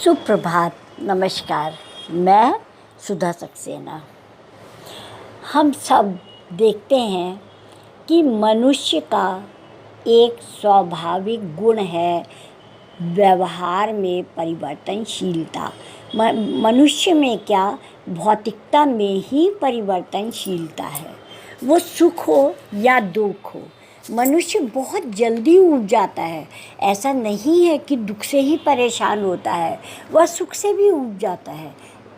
सुप्रभात, नमस्कार। मैं सुधा सक्सेना। हम सब देखते हैं कि मनुष्य का एक स्वाभाविक गुण है व्यवहार में परिवर्तनशीलता। मनुष्य में क्या, भौतिकता में ही परिवर्तनशीलता है। वो सुख हो या दुख हो, मनुष्य बहुत जल्दी ऊब जाता है। ऐसा नहीं है कि दुख से ही परेशान होता है, वह सुख से भी ऊब जाता है।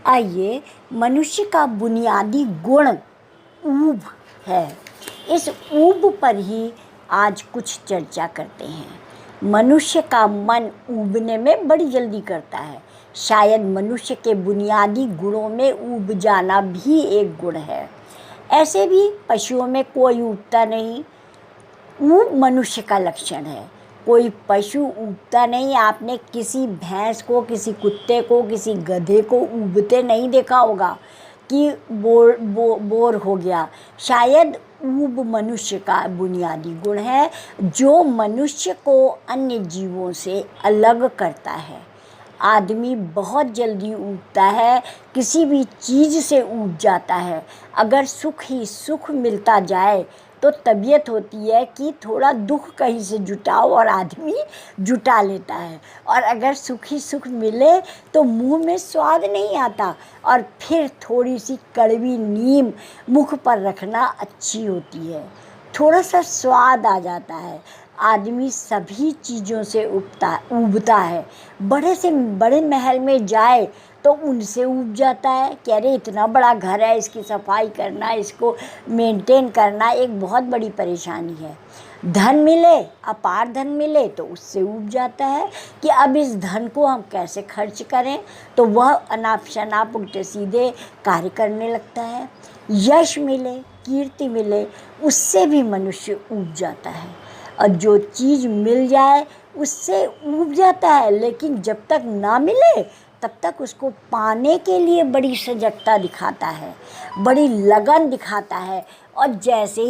आइए, मनुष्य का बुनियादी गुण ऊब है। इस ऊब पर ही आज कुछ चर्चा करते हैं। मनुष्य का मन ऊबने में बड़ी जल्दी करता है। शायद मनुष्य के बुनियादी गुणों में ऊब जाना भी एक गुण है। ऐसे भी पशुओं में कोई ऊबता नहीं, ऊब मनुष्य का लक्षण है। कोई पशु ऊबता नहीं। आपने किसी भैंस को, किसी कुत्ते को, किसी गधे को ऊबते नहीं देखा होगा कि बोर हो गया। शायद ऊब मनुष्य का बुनियादी गुण है जो मनुष्य को अन्य जीवों से अलग करता है। आदमी बहुत जल्दी ऊबता है, किसी भी चीज़ से ऊब जाता है। अगर सुख ही सुख मिलता जाए तो तबीयत होती है कि थोड़ा दुख कहीं से जुटाओ, और आदमी जुटा लेता है। और अगर सुख ही सुख मिले तो मुंह में स्वाद नहीं आता, और फिर थोड़ी सी कड़वी नीम मुख पर रखना अच्छी होती है। थोड़ा सा स्वाद आ जाता है। आदमी सभी चीज़ों से ऊबता है। बड़े से बड़े महल में जाए तो उनसे ऊब जाता है कि अरे इतना बड़ा घर है, इसकी सफाई करना, इसको मेंटेन करना एक बहुत बड़ी परेशानी है। धन मिले, अपार धन मिले तो उससे ऊब जाता है कि अब इस धन को हम कैसे खर्च करें, तो वह अनाप शनाप उल्टे सीधे कार्य करने लगता है। यश मिले, कीर्ति मिले, उससे भी मनुष्य ऊब जाता है। और जो चीज़ मिल जाए उससे ऊब जाता है, लेकिन जब तक ना मिले तब तक उसको पाने के लिए बड़ी सजगता दिखाता है, बड़ी लगन दिखाता है। और जैसे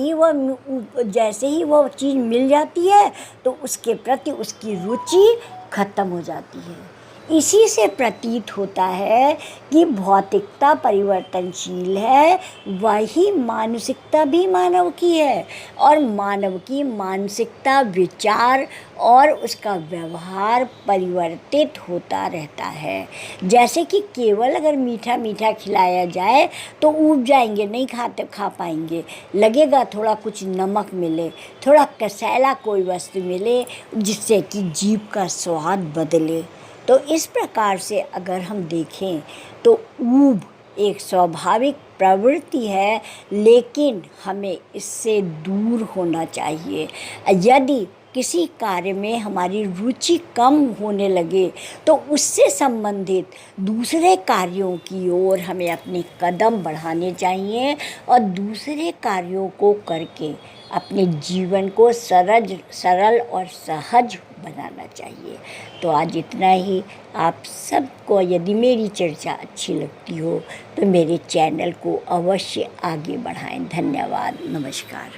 ही वह चीज़ मिल जाती है तो उसके प्रति उसकी रुचि खत्म हो जाती है। इसी से प्रतीत होता है कि भौतिकता परिवर्तनशील है, वही मानसिकता भी मानव की है। और मानव की मानसिकता, विचार और उसका व्यवहार परिवर्तित होता रहता है। जैसे कि केवल अगर मीठा मीठा खिलाया जाए तो ऊब जाएंगे, नहीं खा पाएंगे। लगेगा थोड़ा कुछ नमक मिले, थोड़ा कसैला कोई वस्तु मिले जिससे कि जीभ का स्वाद बदले। तो इस प्रकार से अगर हम देखें तो ऊब एक स्वाभाविक प्रवृत्ति है, लेकिन हमें इससे दूर होना चाहिए। यदि किसी कार्य में हमारी रुचि कम होने लगे तो उससे संबंधित दूसरे कार्यों की ओर हमें अपने कदम बढ़ाने चाहिए, और दूसरे कार्यों को करके अपने जीवन को सरल और सहज बनाना चाहिए। तो आज इतना ही। आप सबको यदि मेरी चर्चा अच्छी लगती हो तो मेरे चैनल को अवश्य आगे बढ़ाएं। धन्यवाद, नमस्कार।